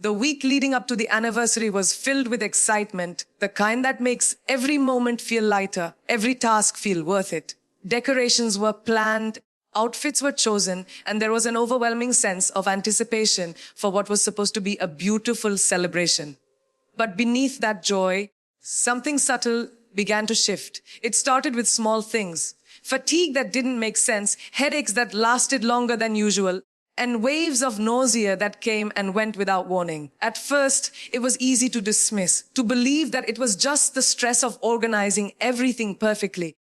The week leading up to the anniversary was filled with excitement, the kind that makes every moment feel lighter, every task feel worth it. Decorations were planned, outfits were chosen, and there was an overwhelming sense of anticipation for what was supposed to be a beautiful celebration. But beneath that joy, something subtle began to shift. It started with small things. Fatigue that didn't make sense, headaches that lasted longer than usual, and waves of nausea that came and went without warning. At first, it was easy to dismiss, to believe that it was just the stress of organizing everything perfectly,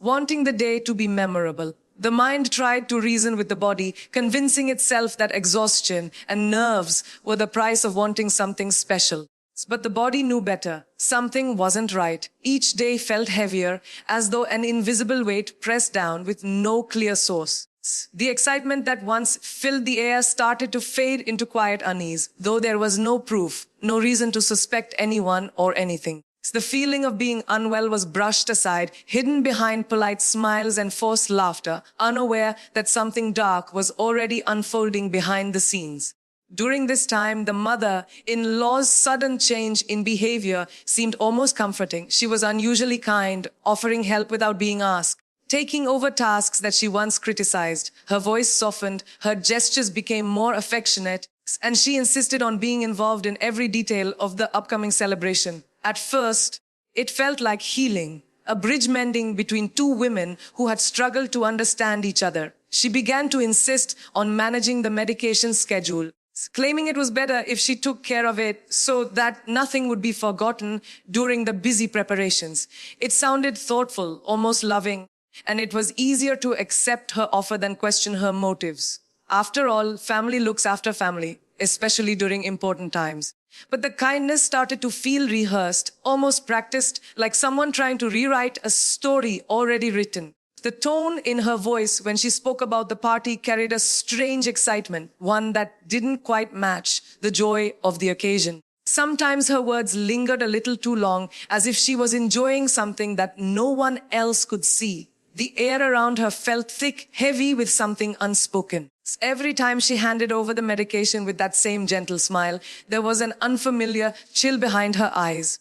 wanting the day to be memorable. The mind tried to reason with the body, convincing itself that exhaustion and nerves were the price of wanting something special. But the body knew better. Something wasn't right. Each day felt heavier, as though an invisible weight pressed down with no clear source. The excitement that once filled the air started to fade into quiet unease, though there was no proof, no reason to suspect anyone or anything. The feeling of being unwell was brushed aside, hidden behind polite smiles and forced laughter, unaware that something dark was already unfolding behind the scenes. During this time, the mother-in-law's sudden change in behavior seemed almost comforting. She was unusually kind, offering help without being asked, taking over tasks that she once criticized. Her voice softened, her gestures became more affectionate, and she insisted on being involved in every detail of the upcoming celebration. At first, it felt like healing, a bridge mending between two women who had struggled to understand each other. She began to insist on managing the medication schedule, claiming it was better if she took care of it so that nothing would be forgotten during the busy preparations. It sounded thoughtful, almost loving, and it was easier to accept her offer than question her motives. After all, family looks after family, especially during important times. But the kindness started to feel rehearsed, almost practiced, like someone trying to rewrite a story already written. The tone in her voice when she spoke about the party carried a strange excitement, one that didn't quite match the joy of the occasion. Sometimes her words lingered a little too long, as if she was enjoying something that no one else could see. The air around her felt thick, heavy with something unspoken. Every time she handed over the medication with that same gentle smile, there was an unfamiliar chill behind her eyes,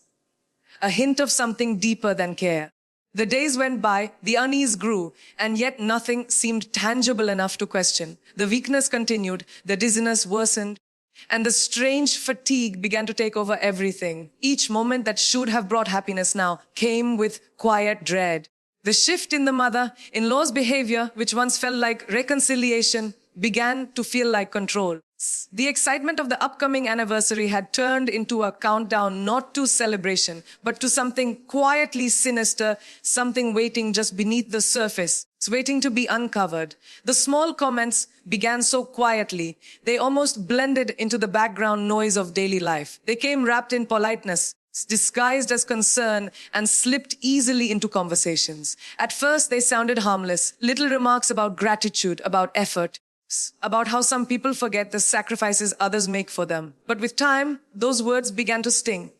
a hint of something deeper than care. The days went by, the unease grew, and yet nothing seemed tangible enough to question. The weakness continued, the dizziness worsened, and the strange fatigue began to take over everything. Each moment that should have brought happiness now came with quiet dread. The shift in the mother-in-law's behavior, which once felt like reconciliation, began to feel like control. The excitement of the upcoming anniversary had turned into a countdown not to celebration, but to something quietly sinister, something waiting just beneath the surface, waiting to be uncovered. The small comments began so quietly, they almost blended into the background noise of daily life. They came wrapped in politeness, disguised as concern, and slipped easily into conversations. At first, they sounded harmless, little remarks about gratitude, about effort, about how some people forget the sacrifices others make for them. But with time, those words began to sting.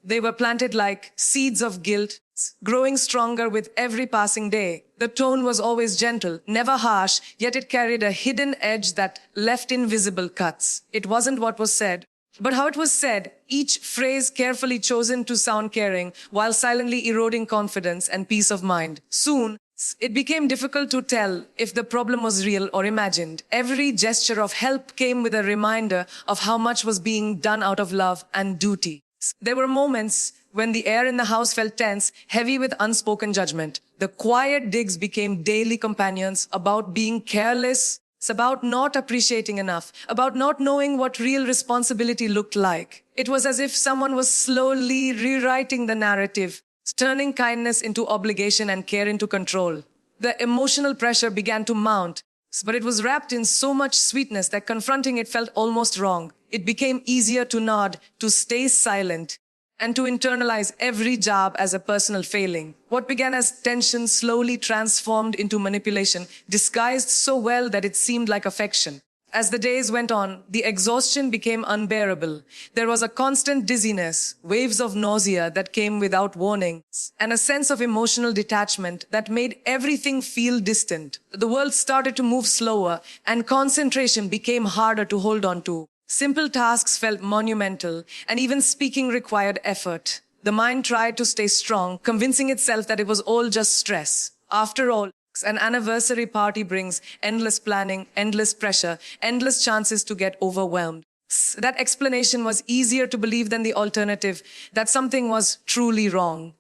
They were planted like seeds of guilt, growing stronger with every passing day. The tone was always gentle, never harsh, yet it carried a hidden edge that left invisible cuts. It wasn't what was said, but how it was said, each phrase carefully chosen to sound caring, while silently eroding confidence and peace of mind. Soon, it became difficult to tell if the problem was real or imagined. Every gesture of help came with a reminder of how much was being done out of love and duty. There were moments when the air in the house felt tense, heavy with unspoken judgment. The quiet digs became daily companions about being careless. It's about not appreciating enough, about not knowing what real responsibility looked like. It was as if someone was slowly rewriting the narrative, turning kindness into obligation and care into control. The emotional pressure began to mount, but it was wrapped in so much sweetness that confronting it felt almost wrong. It became easier to nod, to stay silent, and to internalize every jab as a personal failing. What began as tension slowly transformed into manipulation, disguised so well that it seemed like affection. As the days went on, the exhaustion became unbearable. There was a constant dizziness, waves of nausea that came without warning, and a sense of emotional detachment that made everything feel distant. The world started to move slower, and concentration became harder to hold on to. Simple tasks felt monumental, and even speaking required effort. The mind tried to stay strong, convincing itself that it was all just stress. After all, an anniversary party brings endless planning, endless pressure, endless chances to get overwhelmed. That explanation was easier to believe than the alternative, that something was truly wrong.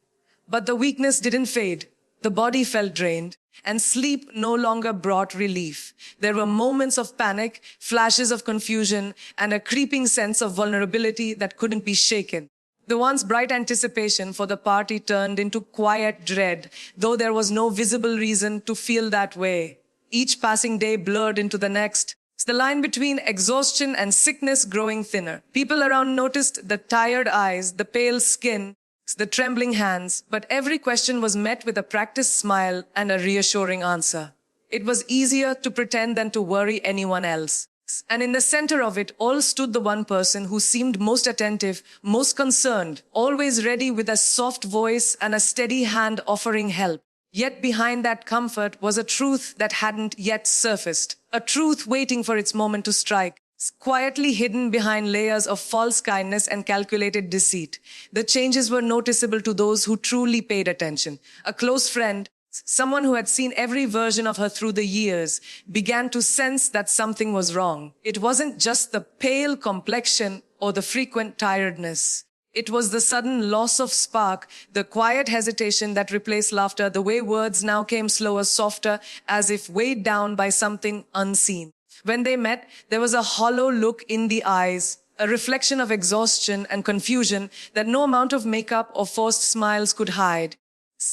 But the weakness didn't fade. The body felt drained, and sleep no longer brought relief. There were moments of panic, flashes of confusion, and a creeping sense of vulnerability that couldn't be shaken. The once bright anticipation for the party turned into quiet dread, though there was no visible reason to feel that way. Each passing day blurred into the next, the line between exhaustion and sickness growing thinner. People around noticed the tired eyes, the pale skin, the trembling hands, but every question was met with a practiced smile and a reassuring answer. It was easier to pretend than to worry anyone else. And in the center of it all stood the one person who seemed most attentive, most concerned, always ready with a soft voice and a steady hand offering help. Yet behind that comfort was a truth that hadn't yet surfaced, a truth waiting for its moment to strike, quietly hidden behind layers of false kindness and calculated deceit. The changes were noticeable to those who truly paid attention. A close friend, someone who had seen every version of her through the years, began to sense that something was wrong. It wasn't just the pale complexion or the frequent tiredness. It was the sudden loss of spark, the quiet hesitation that replaced laughter, the way words now came slower, softer, as if weighed down by something unseen. When they met, there was a hollow look in the eyes, a reflection of exhaustion and confusion that no amount of makeup or forced smiles could hide.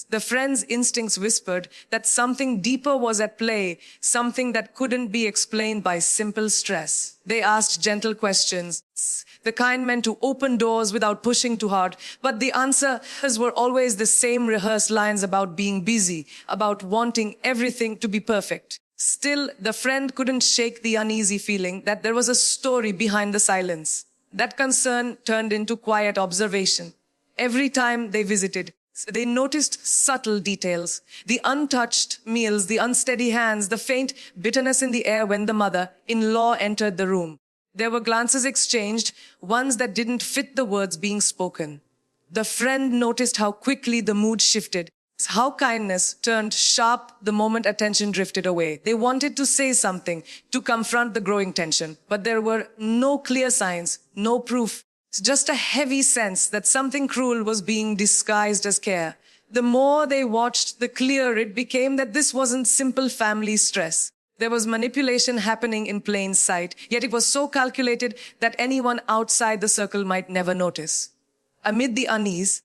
The friend's instincts whispered that something deeper was at play, something that couldn't be explained by simple stress. They asked gentle questions, the kind meant to open doors without pushing too hard, but the answers were always the same rehearsed lines about being busy, about wanting everything to be perfect. Still, the friend couldn't shake the uneasy feeling that there was a story behind the silence. That concern turned into quiet observation. Every time they visited, they noticed subtle details, the untouched meals, the unsteady hands, the faint bitterness in the air when the mother-in-law entered the room. There were glances exchanged, ones that didn't fit the words being spoken. The friend noticed how quickly the mood shifted, how kindness turned sharp the moment attention drifted away. They wanted to say something, to confront the growing tension, but there were no clear signs, no proof. Just a heavy sense that something cruel was being disguised as care. The more they watched, the clearer it became that this wasn't simple family stress. There was manipulation happening in plain sight, yet it was so calculated that anyone outside the circle might never notice. Amid the unease,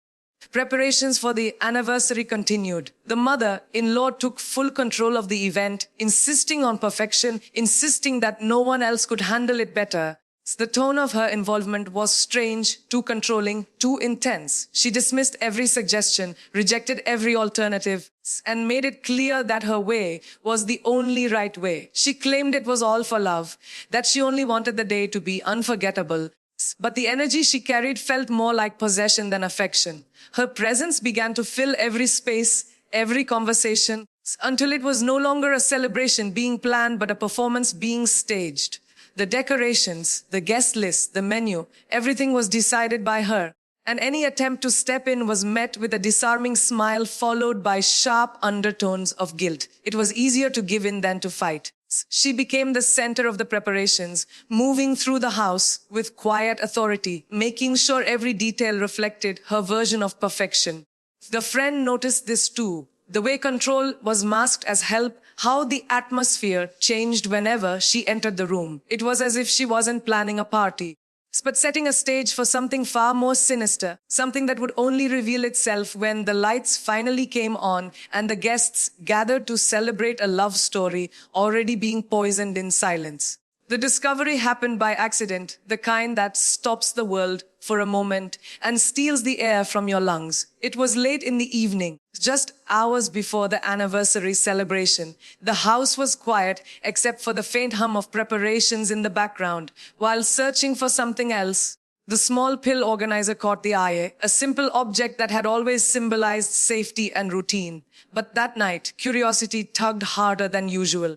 preparations for the anniversary continued. The mother-in-law took full control of the event, insisting on perfection, insisting that no one else could handle it better. The tone of her involvement was strange, too controlling, too intense. She dismissed every suggestion, rejected every alternative, and made it clear that her way was the only right way. She claimed it was all for love, that she only wanted the day to be unforgettable. But the energy she carried felt more like possession than affection. Her presence began to fill every space, every conversation, until it was no longer a celebration being planned, but a performance being staged. The decorations, the guest list, the menu, everything was decided by her. And any attempt to step in was met with a disarming smile followed by sharp undertones of guilt. It was easier to give in than to fight. She became the center of the preparations, moving through the house with quiet authority, making sure every detail reflected her version of perfection. The friend noticed this too. The way control was masked as help, how the atmosphere changed whenever she entered the room. It was as if she wasn't planning a party, but setting a stage for something far more sinister, something that would only reveal itself when the lights finally came on and the guests gathered to celebrate a love story already being poisoned in silence. The discovery happened by accident, the kind that stops the world for a moment and steals the air from your lungs. It was late in the evening, just hours before the anniversary celebration. The house was quiet except for the faint hum of preparations in the background. While searching for something else, the small pill organizer caught the eye, a simple object that had always symbolized safety and routine. But that night, curiosity tugged harder than usual.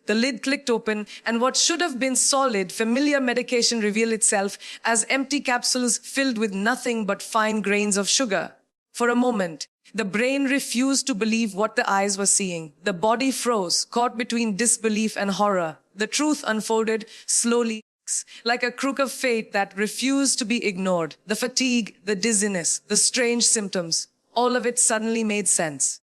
The lid clicked open, and what should have been solid, familiar medication revealed itself as empty capsules filled with nothing but fine grains of sugar. For a moment, the brain refused to believe what the eyes were seeing. The body froze, caught between disbelief and horror. The truth unfolded slowly, like a crook of fate that refused to be ignored. The fatigue, the dizziness, the strange symptoms, all of it suddenly made sense.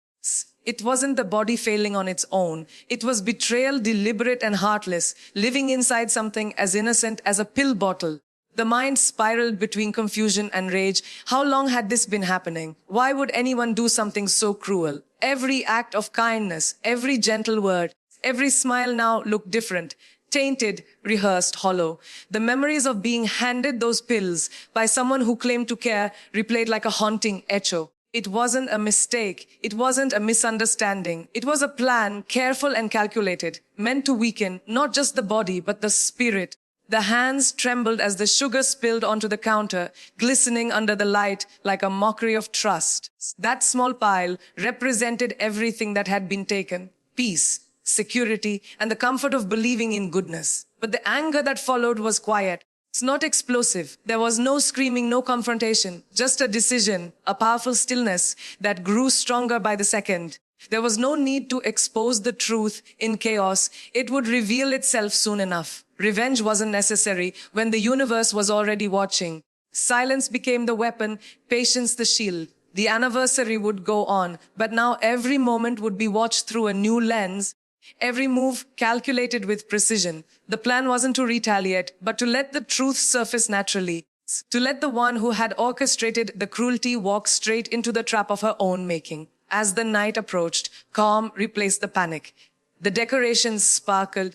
It wasn't the body failing on its own. It was betrayal, deliberate and heartless, living inside something as innocent as a pill bottle. The mind spiraled between confusion and rage. How long had this been happening? Why would anyone do something so cruel? Every act of kindness, every gentle word, every smile now looked different. Tainted, rehearsed, hollow. The memories of being handed those pills by someone who claimed to care replayed like a haunting echo. It wasn't a mistake. It wasn't a misunderstanding. It was a plan, careful and calculated, meant to weaken not just the body, but the spirit. The hands trembled as the sugar spilled onto the counter, glistening under the light like a mockery of trust. That small pile represented everything that had been taken: peace, security, and the comfort of believing in goodness. But the anger that followed was quiet. It's not explosive. There was no screaming, no confrontation, just a decision, a powerful stillness that grew stronger by the second. There was no need to expose the truth in chaos. It would reveal itself soon enough. Revenge wasn't necessary when the universe was already watching. Silence became the weapon, patience the shield. The anniversary would go on, but now every moment would be watched through a new lens. Every move calculated with precision. The plan wasn't to retaliate, but to let the truth surface naturally. To let the one who had orchestrated the cruelty walk straight into the trap of her own making. As the night approached, calm replaced the panic. The decorations sparkled.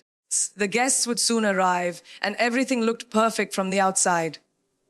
The guests would soon arrive, and everything looked perfect from the outside.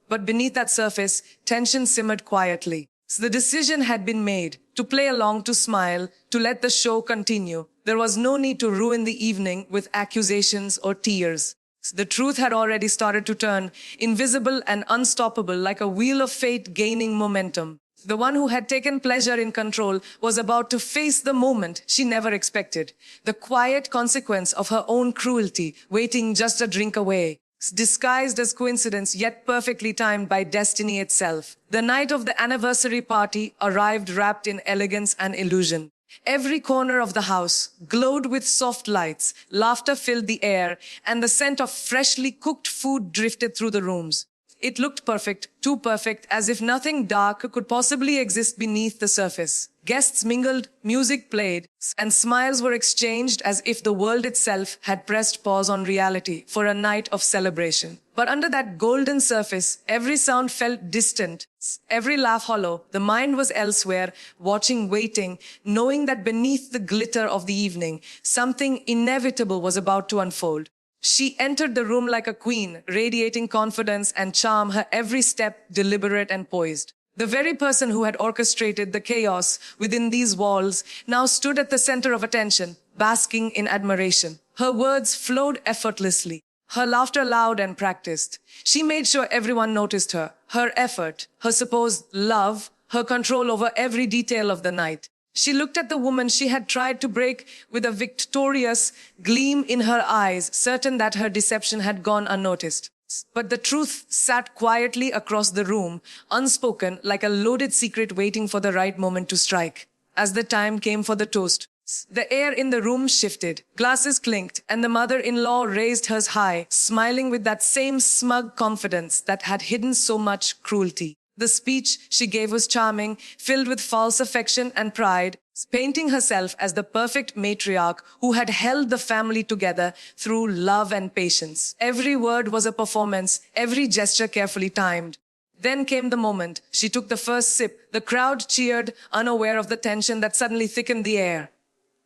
But beneath that surface, tension simmered quietly. The decision had been made, to play along, to smile, to let the show continue. There was no need to ruin the evening with accusations or tears. The truth had already started to turn, invisible and unstoppable, like a wheel of fate gaining momentum. The one who had taken pleasure in control was about to face the moment she never expected. The quiet consequence of her own cruelty, waiting just a drink away. Disguised as coincidence, yet perfectly timed by destiny itself. The night of the anniversary party arrived wrapped in elegance and illusion. Every corner of the house glowed with soft lights, laughter filled the air, and the scent of freshly cooked food drifted through the rooms. It looked perfect, too perfect, as if nothing dark could possibly exist beneath the surface. Guests mingled, music played, and smiles were exchanged as if the world itself had pressed pause on reality for a night of celebration. But under that golden surface, every sound felt distant, every laugh hollow. The mind was elsewhere, watching, waiting, knowing that beneath the glitter of the evening, something inevitable was about to unfold. She entered the room like a queen, radiating confidence and charm, her every step deliberate and poised. The very person who had orchestrated the chaos within these walls now stood at the center of attention, basking in admiration. Her words flowed effortlessly, her laughter loud and practiced. She made sure everyone noticed her, her effort, her supposed love, her control over every detail of the night. She looked at the woman she had tried to break with a victorious gleam in her eyes, certain that her deception had gone unnoticed. But the truth sat quietly across the room, unspoken, like a loaded secret waiting for the right moment to strike. As the time came for the toast, the air in the room shifted, glasses clinked, and the mother-in-law raised hers high, smiling with that same smug confidence that had hidden so much cruelty. The speech she gave was charming, filled with false affection and pride, painting herself as the perfect matriarch who had held the family together through love and patience. Every word was a performance, every gesture carefully timed. Then came the moment. She took the first sip. The crowd cheered, unaware of the tension that suddenly thickened the air.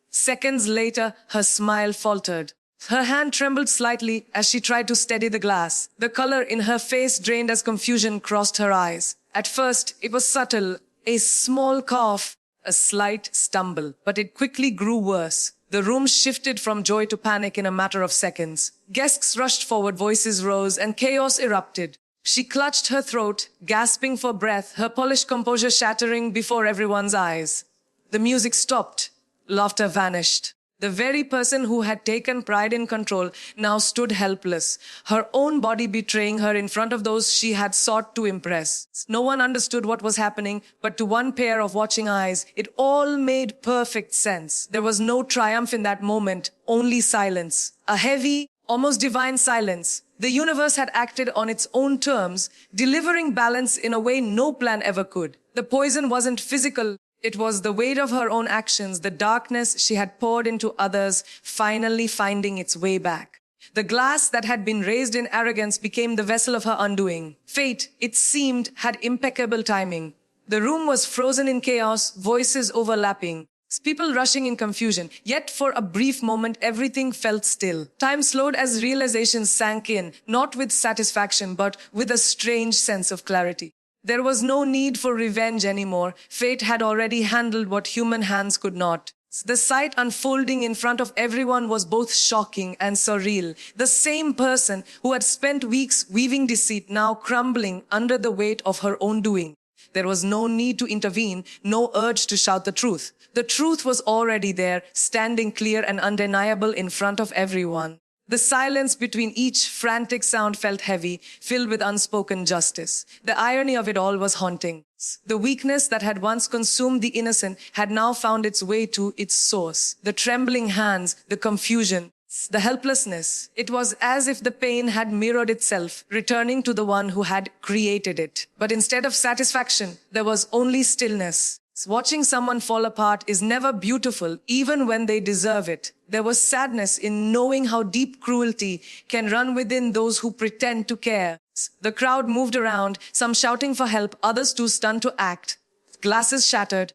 Seconds later, her smile faltered. Her hand trembled slightly as she tried to steady the glass. The color in her face drained as confusion crossed her eyes. At first, it was subtle, a small cough, a slight stumble, but it quickly grew worse. The room shifted from joy to panic in a matter of seconds. Guests rushed forward, voices rose, and chaos erupted. She clutched her throat, gasping for breath, her polished composure shattering before everyone's eyes. The music stopped. Laughter vanished. The very person who had taken pride in control now stood helpless, her own body betraying her in front of those she had sought to impress. No one understood what was happening, but to one pair of watching eyes, it all made perfect sense. There was no triumph in that moment, only silence. A heavy, almost divine silence. The universe had acted on its own terms, delivering balance in a way no plan ever could. The poison wasn't physical. It was the weight of her own actions, the darkness she had poured into others, finally finding its way back. The glass that had been raised in arrogance became the vessel of her undoing. Fate, it seemed, had impeccable timing. The room was frozen in chaos, voices overlapping, people rushing in confusion. Yet for a brief moment, everything felt still. Time slowed as realization sank in, not with satisfaction, but with a strange sense of clarity. There was no need for revenge anymore. Fate had already handled what human hands could not. The sight unfolding in front of everyone was both shocking and surreal. The same person who had spent weeks weaving deceit now crumbling under the weight of her own doing. There was no need to intervene, no urge to shout the truth. The truth was already there, standing clear and undeniable in front of everyone. The silence between each frantic sound felt heavy, filled with unspoken justice. The irony of it all was haunting. The weakness that had once consumed the innocent had now found its way to its source. The trembling hands, the confusion, the helplessness. It was as if the pain had mirrored itself, returning to the one who had created it. But instead of satisfaction, there was only stillness. Watching someone fall apart is never beautiful, even when they deserve it. There was sadness in knowing how deep cruelty can run within those who pretend to care. The crowd moved around, some shouting for help, others too stunned to act. Glasses shattered.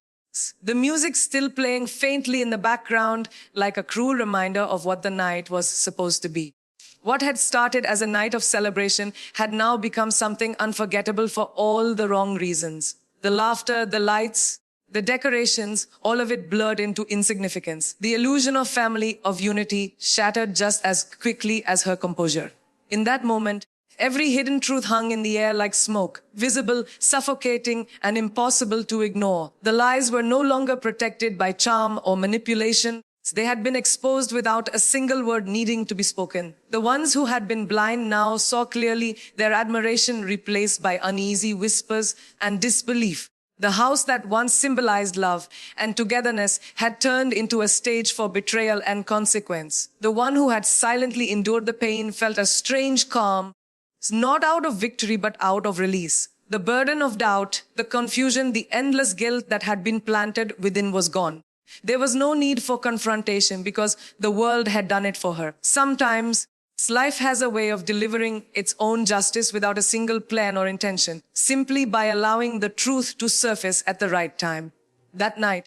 The music still playing faintly in the background, like a cruel reminder of what the night was supposed to be. What had started as a night of celebration had now become something unforgettable for all the wrong reasons. The laughter, the lights, the decorations, all of it blurred into insignificance. The illusion of family, of unity, shattered just as quickly as her composure. In that moment, every hidden truth hung in the air like smoke, visible, suffocating, and impossible to ignore. The lies were no longer protected by charm or manipulation. They had been exposed without a single word needing to be spoken. The ones who had been blind now saw clearly, their admiration replaced by uneasy whispers and disbelief. The house that once symbolized love and togetherness had turned into a stage for betrayal and consequence. The one who had silently endured the pain felt a strange calm, not out of victory but out of release. The burden of doubt, the confusion, the endless guilt that had been planted within was gone. There was no need for confrontation because the world had done it for her. Sometimes life has a way of delivering its own justice without a single plan or intention, simply by allowing the truth to surface at the right time. That night,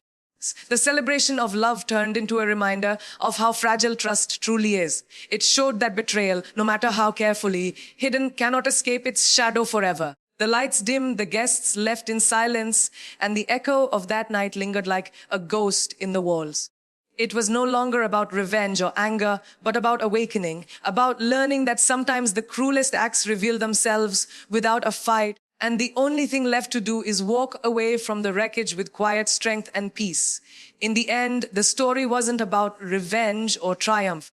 the celebration of love turned into a reminder of how fragile trust truly is. It showed that betrayal, no matter how carefully hidden, cannot escape its shadow forever. The lights dimmed, the guests left in silence, and the echo of that night lingered like a ghost in the walls. It was no longer about revenge or anger, but about awakening, about learning that sometimes the cruelest acts reveal themselves without a fight, and the only thing left to do is walk away from the wreckage with quiet strength and peace. In the end, the story wasn't about revenge or triumph.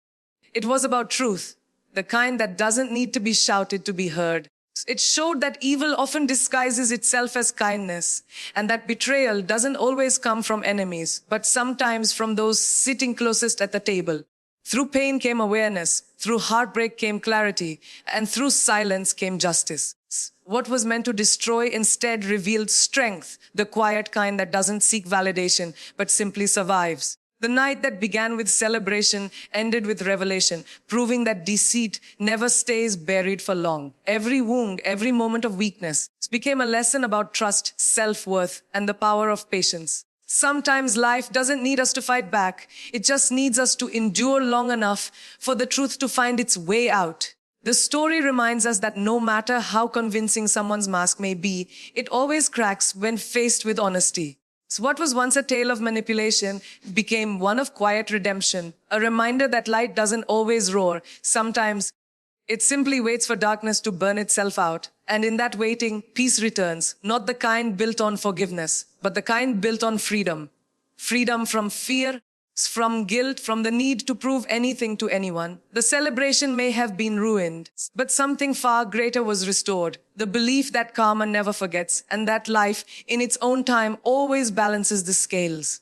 It was about truth, the kind that doesn't need to be shouted to be heard. It showed that evil often disguises itself as kindness, and that betrayal doesn't always come from enemies, but sometimes from those sitting closest at the table. Through pain came awareness, through heartbreak came clarity, and through silence came justice. What was meant to destroy instead revealed strength, the quiet kind that doesn't seek validation, but simply survives. The night that began with celebration ended with revelation, proving that deceit never stays buried for long. Every wound, every moment of weakness became a lesson about trust, self-worth, and the power of patience. Sometimes life doesn't need us to fight back. It just needs us to endure long enough for the truth to find its way out. The story reminds us that no matter how convincing someone's mask may be, it always cracks when faced with honesty. So what was once a tale of manipulation became one of quiet redemption, a reminder that light doesn't always roar. Sometimes it simply waits for darkness to burn itself out. And in that waiting, peace returns, not the kind built on forgiveness, but the kind built on freedom. Freedom from fear, from guilt, from the need to prove anything to anyone. The celebration may have been ruined, but something far greater was restored. The belief that karma never forgets and that life, in its own time, always balances the scales.